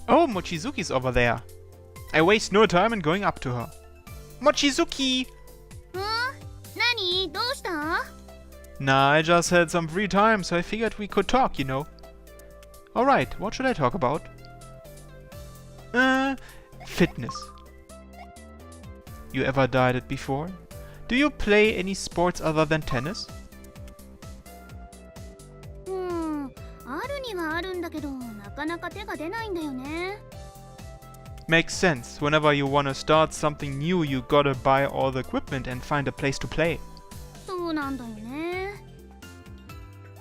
Oh, Mochizuki's over there. I waste no time in going up to her. Mochizuki! 何どうした Nah, I just had some free time, so I figured we could talk, you know. Alright, what should I talk about? Fitness. You ever dieted before? Do you play any sports other than tennis? あるにはあるんだけど、なかなか手が出ないんだよね。Makes sense. Whenever you wanna start something new, you gotta buy all the equipment and find a place to play. そうなんだよね。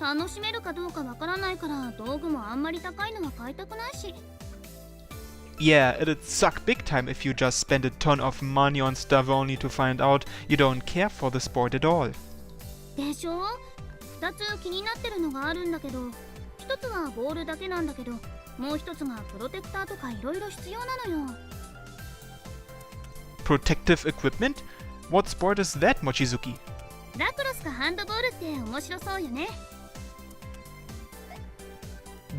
楽しめるかどうかわからないから道具もあんまり高いのは買いたくないし。Yeah, it'd suck big time if you just spend a ton of money on stuff only to find out you don't care for the sport at all. でしょ？二つ気になってるのがあるんだけど、一つはボールだけなんだけど、もう一つがプロテクターとかいろいろ必要なのよ。Protective equipment? What sport is that, Mochizuki? ラクロスかハンドボールって面白そうよね。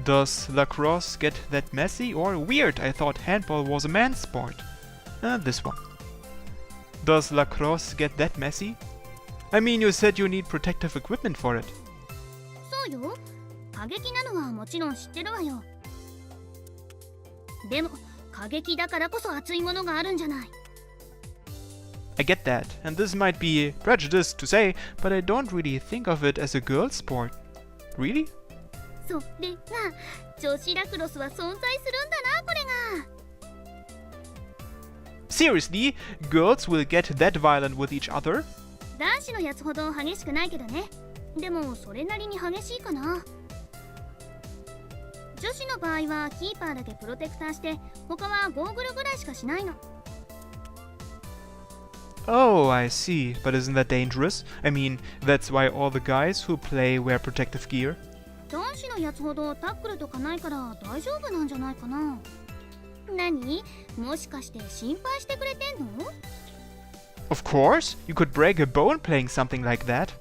Does lacrosse get that messy or weird? I thought handball was a man's sport. This one. Does lacrosse get that messy? I mean, you said you need protective equipment for it. そうよ。過激なのはもちろん知ってるわよ。でも過激だからこそ熱いものがあるんじゃない。I get that, and this might be prejudiced to say, but I don't really think of it as a girl's sport. Really? それが女子ラクロスは存在するんだな、これが。Seriously? Girls will get that violent with each other? 男子のやつほど激しくないけどね。でもそれなりに激しいかな。女子の場合はキーパーだけプロテクターして、他はゴーグルぐらいしかしないの。Oh, I see. But isn't that dangerous? I mean, that's why all the guys who play wear protective gear. 男子のやつほどタックルとかないから大丈夫なんじゃないかな。何？もしかして心配してくれてんの？ Of course, you could break a bone playing something like that.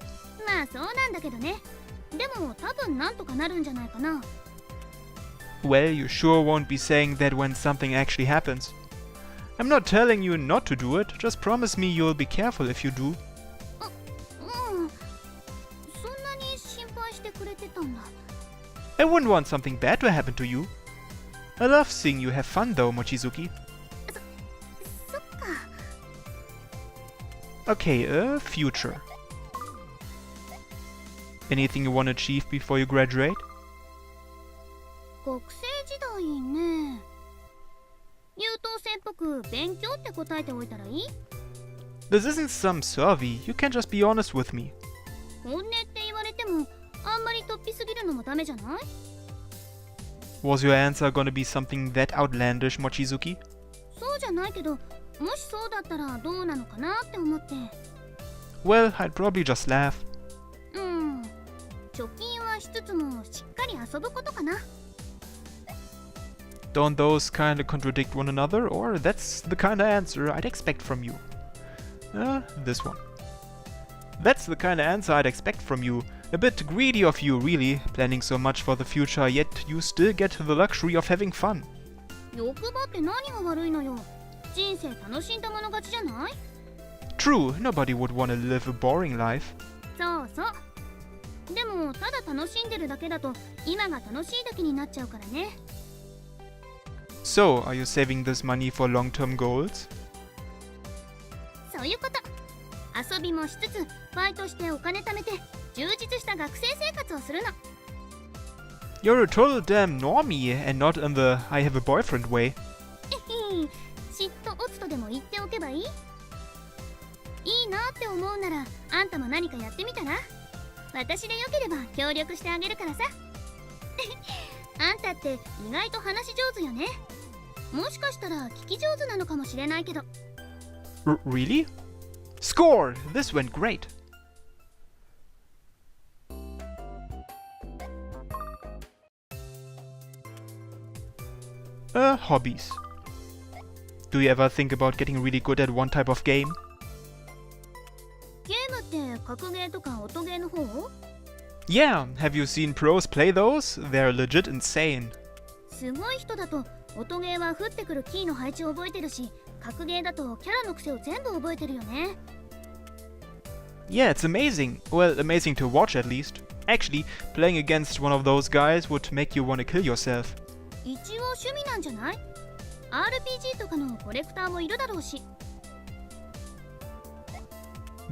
まあそうなんだけどね。でも多分なんとかなるんじゃないかな。Well, you sure won't be saying that when something actually happens. I'm not telling you not to do it, just promise me you'll be careful if you do. そんなに心配してくれてたんだ。I wouldn't want something bad to happen to you. I love seeing you have fun though, Mochizuki. そっか。Okay, future. Anything you want to achieve before you graduate? 学生時代ね。優等生っぽく勉強って答えておいたらいい？ This isn't some survey, you can just be honest with me. 本音って言われてもあんまり突飛すぎるのもダメじゃない？ Was your answer gonna be something that outlandish, Mochizuki? そうじゃないけど、もしそうだったらどうなのかなって思って。Well, I'd probably just laugh. 貯金はしつつもしっかり遊ぶことかな。Don't those kinda contradict one another? Or that's the kinda answer I'd expect from you. This one. That's the kinda answer I'd expect from you. A bit greedy of you, really, planning so much for the future, yet you still get the luxury of having fun. 欲張って何が悪いのよ。人生楽しんだもの勝ちじゃない？ True, nobody would want to live a boring life. そうそう。でもただ楽しんでるだけだと今が楽しいだけになっちゃうからね。So, are you saving this money for long-term goals? そういうこと。遊びもしつつバイトしてお金貯めて充実した学生生活をするの。You're a total damn normie and not in the I have a boyfriend way. 嫉妬オツとでも言っておけばいい？いいなって思うならあんたも何かやってみたら？私でよければ協力してあげるからさ。あんたって意外と話し上手よね。もしかしたら聞き上手なのかもしれないけど。Really? Score! This went great. Hobbies. Do you ever think about getting really good at one type of game? ゲームって格ゲーとか音ゲーの方？ Yeah, have you seen pros play those? They're legit insane. すごい人だと音ゲーは降ってくるキーの配置を覚えてるし、格ゲーだとキャラの癖を全部覚えてるよね。Yeah, it's amazing. Well, amazing to watch at least. Actually, playing against one of those guys would make you want to kill yourself. 一応趣味なんじゃない？ RPG とかのコレクターもいるだろうし。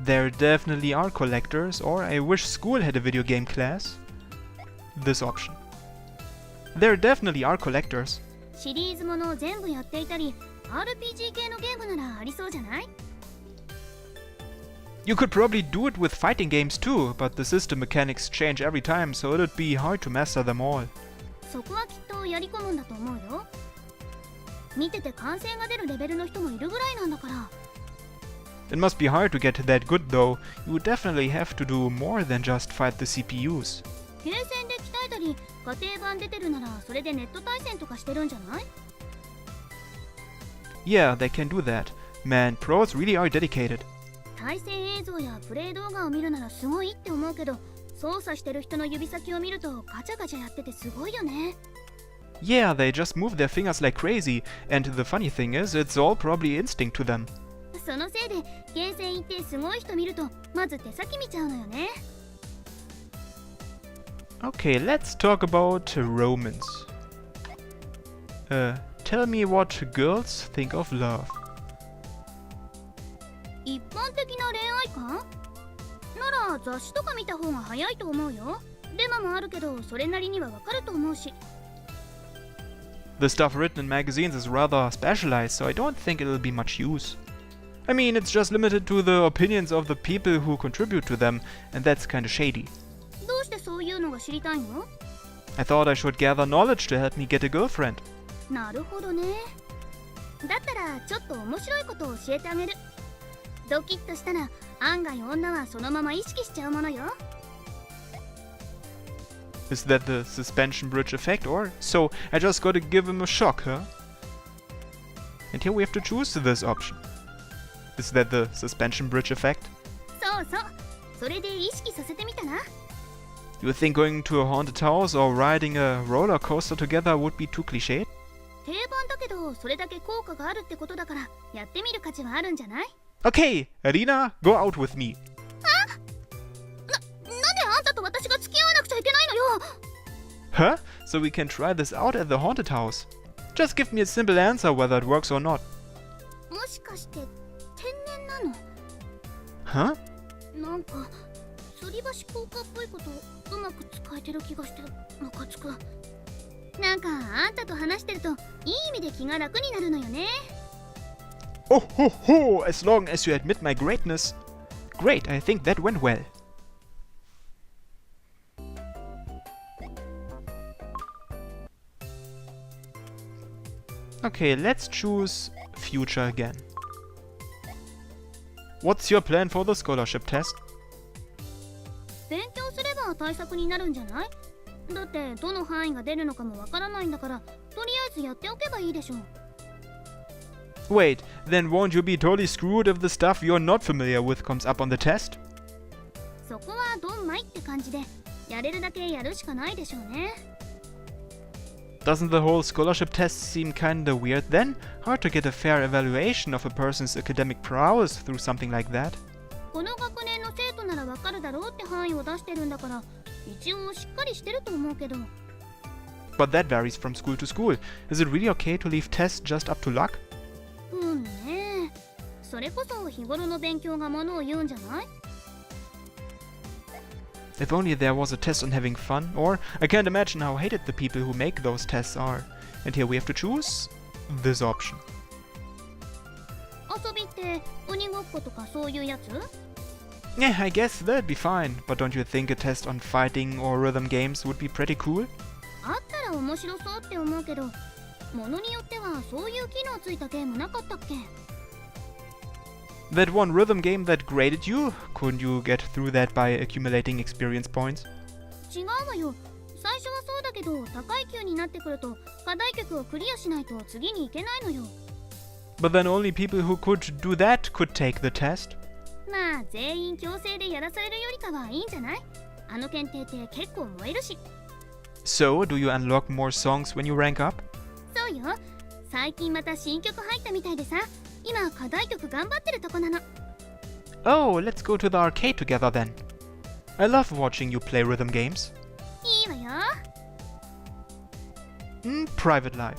There definitely are collectors, or I wish school had a video game class. This option. There definitely are collectors. シリーズものを全部やっていたり、RPG 系のゲームならありそうじゃない？ You could probably do it with fighting games too, but the system mechanics change every time, so it'd be hard to master them all. そこはきっとやり込むんだと思うよ。見てて感性が出るレベルの人もいるぐらいなんだから。It must be hard to get that good though. You would definitely have to do more than just fight the CPUs. ゲーセンで鍛えたり、家庭版出てるならそれでネット対戦とかしてるんじゃない？ Yeah, they can do that. Man, pros really are dedicated. 対戦映像やプレイ動画を見るならすごいって思うけど、操作してる人の指先を見るとガチャガチャやっててすごいよね。Yeah, they just move their fingers like crazy, and the funny thing is, it's all probably instinct to them. そのせいでゲーセン行ってすごい人見るとまず手先見ちゃうのよね。Okay, let's talk about romance. Tell me what girls think of love. 一般的な恋愛観？なら雑誌とか見た方が早いと思うよ。デマもあるけどそれなりにはわかると思うし。The stuff written in magazines is rather specialized, so I don't think it'll be much use. I mean, it's just limited to the opinions of the people who contribute to them, and that's kinda shady. どうしてそういうのが知りたいの？ I thought I should gather knowledge to help me get a girlfriend. なるほどね。だったらちょっと面白いことを教えてあげる。ドキッとしたら案外女はそのまま意識しちゃうものよ。Is that the suspension bridge effect, or so I just gotta give him a shock, huh? And here we have to choose this option. Is that the suspension bridge effect? そうそう。それで意識させてみたら？ You think going to a haunted house or riding a roller coaster together would be too cliched? 定番だけどそれだけ効果があるってことだからやってみる価値はあるんじゃない？ Okay, Rina, go out with me. なんであんたと私が付き合わなくちゃいけないのよ。 Huh? So we can try this out at the haunted house. Just give me a simple answer whether it works or not. もしかして天然なの？ Huh? なんか吊り橋効果っぽいことうまく使えてる気がしてムカつく。なんかあんたと話してるといい意味で気が楽になるのよね。 Oh ho ho! As long as you admit my greatness. Great, I think that went well. Okay, let's choose future again. What's your plan for the scholarship test? 勉強すれば対策になるんじゃない？だってどの範囲が出るのかもわからないんだから、とりあえずやっておけばいいでしょう。 Wait, then won't you be totally screwed if the stuff you're not familiar with comes up on the test? そこはドンマイって感じで、やれるだけやるしかないでしょうね。 Doesn't the whole scholarship test seem kinda weird then? Hard to get a fair evaluation of a person's academic prowess through something like that. この学年の生徒ならわかるだろうって範囲を出してるんだから、一応しっかりしてると思うけど。 But that varies from school to school. Is it really okay to leave tests just up to luck? ね。それこそ日頃の勉強がものを言うんじゃない？ If only there was a test on having fun, or I can't imagine how hated the people who make those tests are. And here we have to choose this option. 遊びって鬼ごっことかそういうやつ？ Yeah, I guess that'd be fine, but don't you think a test on fighting or rhythm games would be pretty cool? あったら面白そうって思うけど、ものによってはそういう機能ついたゲームなかったっけ？ That one rhythm game that graded you? Couldn't you get through that by accumulating experience points? 違うわよ。最初はそうだけど、高い級になってくると課題曲をクリアしないと次に行けないのよ。 But then only people who could do that could take the test. まあ全員強制でやらされるよりかはいいんじゃない？あの検定って結構燃えるし。So, do you unlock more songs when you rank up? そうよ。最近また新曲入ったみたいでさ、今課題曲頑張ってるとこなの。Oh, let's go to the arcade together then. I love watching you play rhythm games. いいわよ。Private life.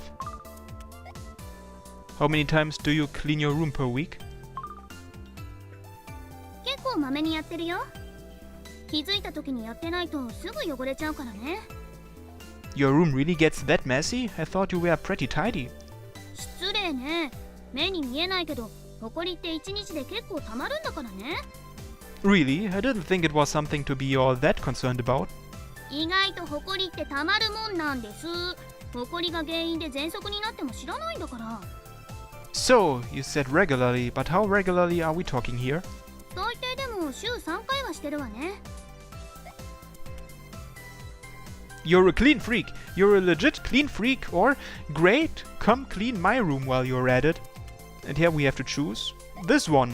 How many times do you clean your room per week? 結構まめにやってるよ。気づいた時にやってないとすぐ汚れちゃうからね。Your room really gets that messy? I thought you were pretty tidy. 失礼ね。目に見えないけど、ホコリって一日で結構たまるんだからね。Really? I didn't think it was something to be all that concerned about. 意外とホコリってたまるもんなんです。ホコリが原因で喘息になっても知らないんだから。So, you said regularly, but how regularly are we talking here? 最低でも週3回はしてるわね。You're a clean freak. You're a legit clean freak. Or, great, come clean my room while you're at it. And here we have to choose this one.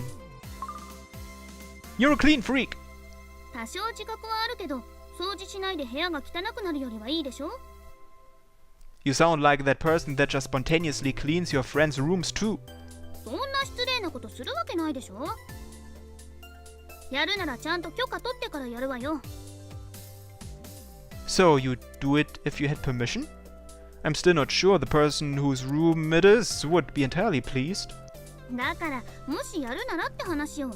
You're a clean freak. 多少自覚はあるけど、掃除しないで部屋が汚くなるよりはいいでしょ。You sound like that person that just spontaneously cleans your friends' rooms too. そんな失礼なことするわけないでしょ。やるならちゃんと許可取ってからやるわよ。So, you do it if you had permission? I'm still not sure the person whose room it is would be entirely pleased. だからもしやるならって話よ。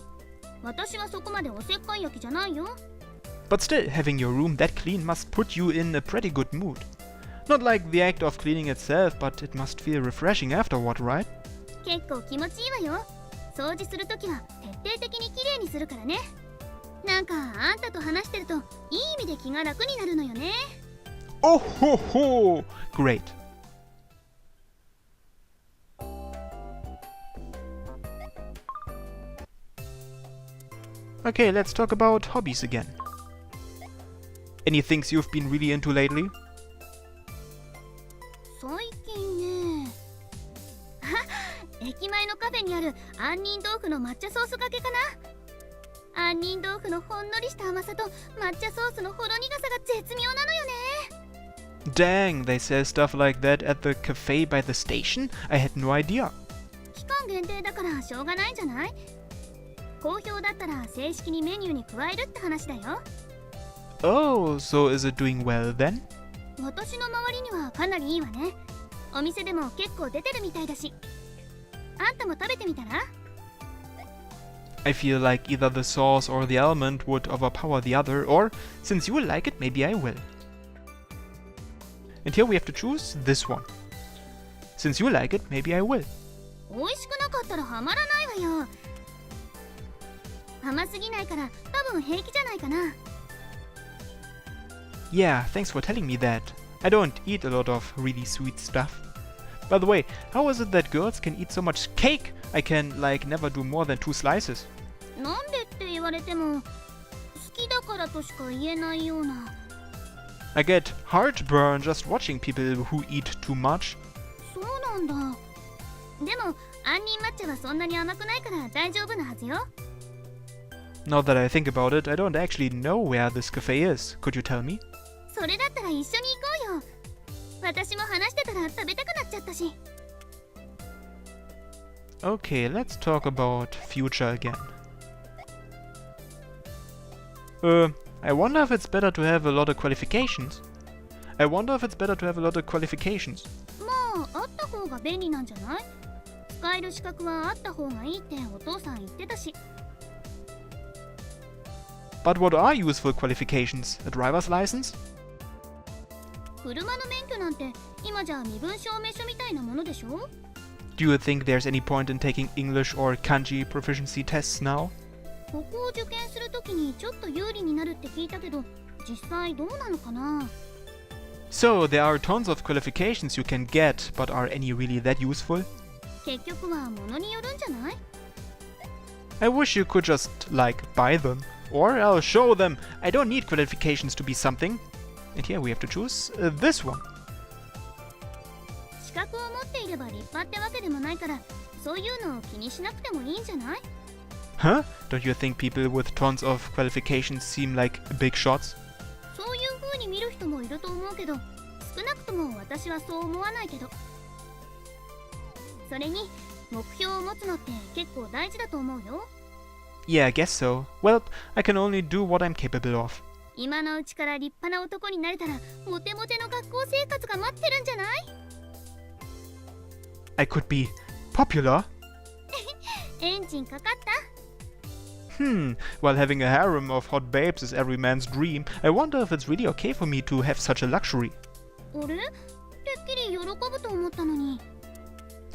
私はそこまでおせっかい焼きじゃないよ。But still, having your room that clean must put you in a pretty good mood. Not like the act of cleaning itself, but it must feel refreshing afterward, right? 結構気持ちいいわよ。掃除するときは徹底的にきれいにするからね。なんかあんたと話してるといい意味で気が楽になるのよね。Oh ho ho! Great. Okay, let's talk about hobbies again. Any things you've been really into lately? 最近ね。駅前のカフェにある杏仁豆腐の抹茶ソースがけかな。杏仁豆腐のほんのりした甘さと抹茶ソースのほろ苦さが絶妙なのよね。Dang, they sell stuff like that at the cafe by the station? I had no idea. 期間限定だからしょうがないんじゃない？好評だったら正式にメニューに加えるって話だよ。Oh, so is it doing well then? 私の周りにはかなりいいわね。お店でも結構出てるみたいだし。あんたも食べてみたら？ I feel like either the sauce or the almond would overpower the other, or, since you like it, maybe I will. And here we have to choose this one. Since you like it, maybe I will. 美味しくなかったらハマらないわよ。甘すぎないから多分平気じゃないかな。Yeah, thanks for telling me that. I don't eat a lot of really sweet stuff. By the way, how is it that girls can eat so much cake? I can, like, never do more than 2 slices. なんでって言われても好きだからとしか言えないような。I get heartburn just watching people who eat too much. そうなんだ。でも杏仁抹茶はそんなに甘くないから大丈夫なはずよ。Now that I think about it, I don't actually know where this cafe is. Could you tell me? それだったら一緒に行こうよ。私も話してたら食べたくなっちゃったし。Okay, let's talk about future again. I wonder if it's better to have a lot of qualifications. まああった方が便利なんじゃない？使える資格はあった方がいいってお父さん言ってたし。But what are useful qualifications? A driver's license? 車の免許なんて今じゃ身分証明書みたいなものでしょ？ Do you think there's any point in taking English or kanji proficiency tests now? ここを受験するときにちょっと有利になるって聞いたけど、実際どうなのかな？ So, there are tons of qualifications you can get, but are any really that useful? 結局はものによるんじゃない？ I wish you could just, like, buy them. Or I'll show them. I don't need qualifications to be something. And here we have to choose this one. 資格を持っていれば立派ってわけでもないから、そういうのを気にしなくてもいいんじゃない？ Huh? Don't you think people with tons of qualifications seem like big shots? そういう風に見る人人もいると思うけど、少なくとも私はそう思わないけど。それに目標を持つのって結構大事だと思うよ。 Yeah, I guess so. Well, I can only do what I'm capable of. 今のうちから立派な男になれたらモテモテの学校生活が待ってるんじゃない？ I could be popular. エンジンかかった？ While having a harem of hot babes is every man's dream, I wonder if it's really okay for me to have such a luxury. あれ？てっきり喜ぶと思ったのに。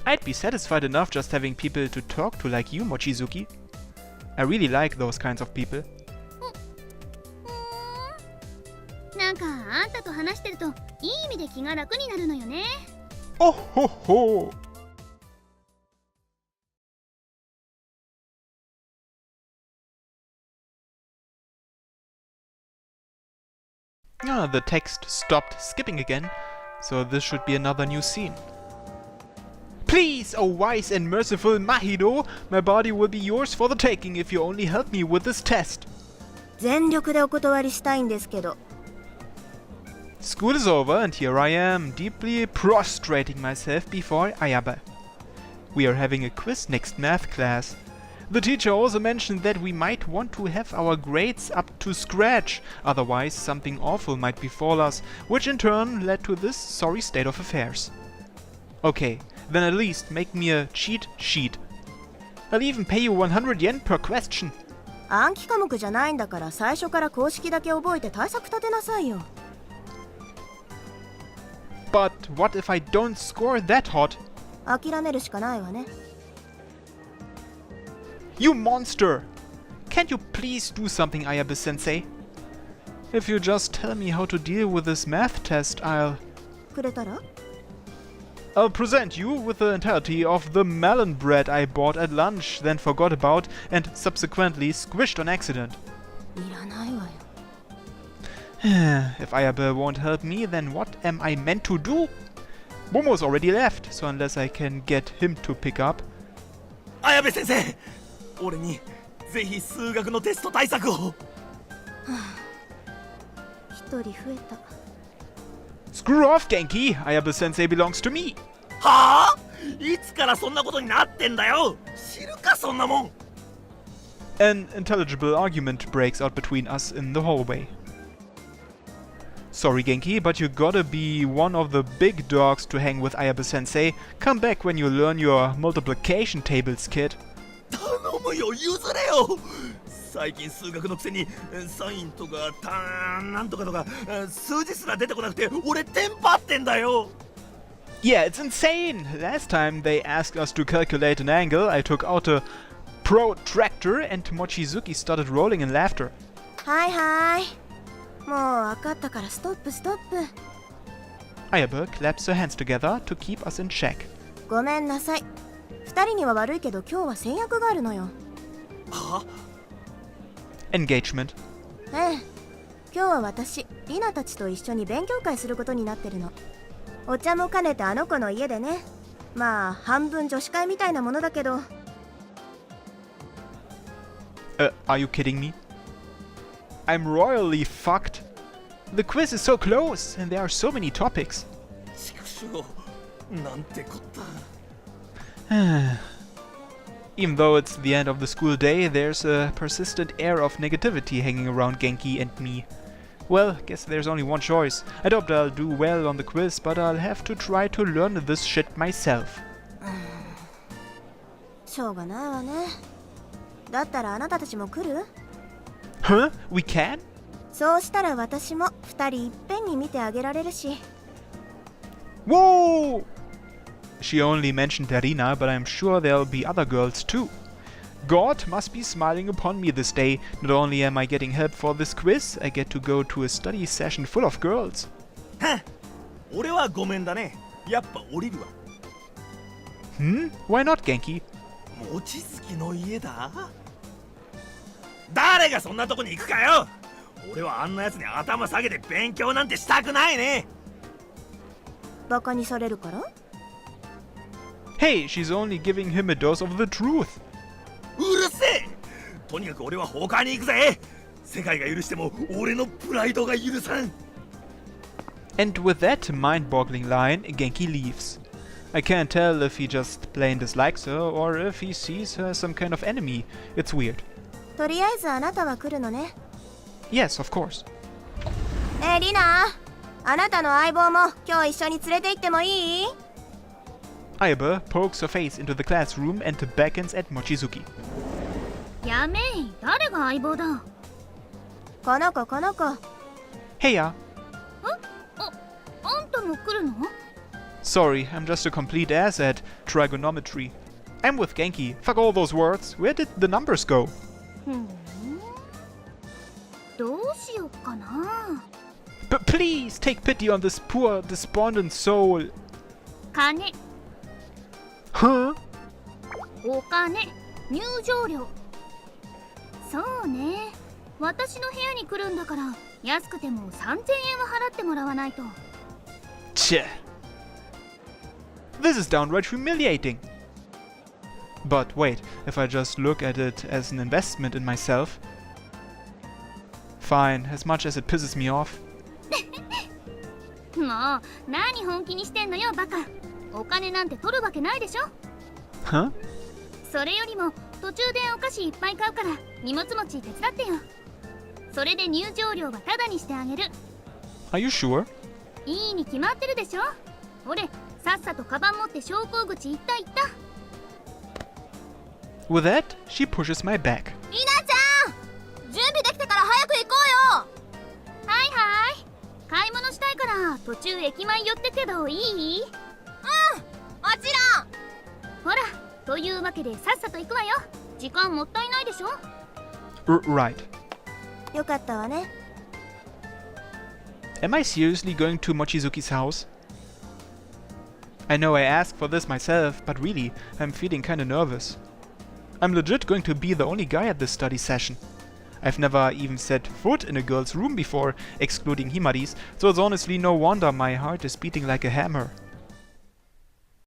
I'd be satisfied enough just having people to talk to like you, Mochizuki. I really like those kinds of people. なんかあんたと話してるといい意味で気が楽になるのよね。 Oh ho ho! The text stopped skipping again, so this should be another new scene. Please, oh wise and merciful Mahito, my body will be yours for the taking if you only help me with this test. 全力でお断りしたいんですけど。 School is over and here I am, deeply prostrating myself before Ayabe. We are having a quiz next math class. The teacher also mentioned that we might want to have our grades up to scratch, otherwise something awful might befall us, which in turn led to this sorry state of affairs. Okay, then at least make me a cheat sheet. I'll even pay you 100 yen per question. 暗記科目じゃないんだから最初から公式だけ覚えて対策立てなさいよ。 But what if I don't score that hot? 諦めるしかないわね。 You monster! Can't you please do something, Ayabe-sensei? If you just tell me how to deal with this math test, I'll くれたら？ I'll present you with the entirety of the melon bread I bought at lunch, then forgot about and subsequently squished on accident. いらないわよ。 If Ayabe won't help me, then what am I meant to do? Momo's already left, so unless I can get him to pick up... 綾部先生、俺にぜひ数学のテスト対策を。一人増えた。 Screw off, Genki! Ayabe-sensei belongs to me! はあ？いつからそんなことになってんだよ。知るかそんなもん。 An intelligible argument breaks out between us in the hallway. Sorry, Genki, but you gotta be one of the big dogs to hang with Ayabe-sensei. Come back when you learn your multiplication tables, kid. 頼むよ、譲れよ。最近数学のくせにサインとかターンなんとかとか数字すら出てこなくて俺テンパってんだよ。 Yeah, it's insane! Last time they asked us to calculate an angle, I took out a protractor and Mochizuki started rolling in laughter. はいはい。もう分かったからストップストップ。 Ayabe claps her hands together to keep us in check. ごめんなさい。二人には悪いけど今日は先約があるのよ。は？ Engagement. ええ。今日は私、リナたちと一緒に勉強会することになってるの。お茶も兼ねてあの子の家でね。まあ半分女子会みたいなものだけど。Are you kidding me? I'm royally fucked. The quiz is so close, and there are so many topics. 畜生、なんてこった。Even though it's the end of the school day, there's a persistent air of negativity hanging around Genki and me. Well, guess there's only one choice. I doubt I'll do well on the quiz, but I'll have to try to learn this shit myself. しょうがないわね。だったらあなたたちも来る？ Huh? We can? そうしたら私も二人いっぺんに見てあげられるし。 Whoa! She only mentioned Rina, but I'm sure there'll be other girls too. God must be smiling upon me this day. Not only am I getting help for this quiz, I get to go to a study session full of girls. 俺はごめんだね。やっぱ降りるわ。Why not, Genki? 望月の家だ。誰がそんなとこに行くかよ。俺はあんなやつに頭下げて勉強なんてしたくないね。バカにされるから？ Hey, she's only giving him a dose of the truth. うるせえ。とにかく俺は他に行くぜ。世界が許しても俺のプライドが許さん。And with that mind-boggling line, Genki leaves. I can't tell if he just plain dislikes her or if he sees her as some kind of enemy. It's weird. とりあえずあなたは来るのね。 Yes, of course. ねえリナ、あなたの相棒も今日一緒に連れて行ってもいい？ Aiba pokes her face into the classroom and beckons at Mochizuki. やめい、誰が相棒だ？この子この子。 Heya. あんたも来るの？ Sorry, I'm just a complete ass at trigonometry. I'm with Genki. Fuck all those words. Where did the numbers go? どうしよっかな。 Please take pity on this poor, despondent soul. 金、 Huh? お金、入場料。そうね。私の部屋に来るんだから、安くても3000円は払ってもらわないと。 Tch. This is downright humiliating. But wait, if I just look at it as an investment in myself. Fine, as much as it pisses me off. もう、何本気にしてんのよ、バカ。お金なんて取るわけないでしょ。 Huh? それよりも、途中でお菓子いっぱい買うから、荷物持ち手伝ってよ。それで入場料はタダにしてあげる。 Are you sure? いいに決まってるでしょ。ほれ、さっさとカバン持って昇降口行った行った。 With that, she pushes my back. リナちゃん、準備できたから早く行こうよ。はいはい。買い物したいから途中駅前寄ってけどいい？もちろん。ほら、というわけでさっさと行くわよ。時間もったいないでしょ。 Right. よかったわね。 Am I seriously going to Mochizuki's house? I know I asked for this myself, but really, I'm feeling kinda nervous. I'm legit going to be the only guy at this study session. I've never even set foot in a girl's room before, excluding Himari's, so it's honestly no wonder my heart is beating like a hammer.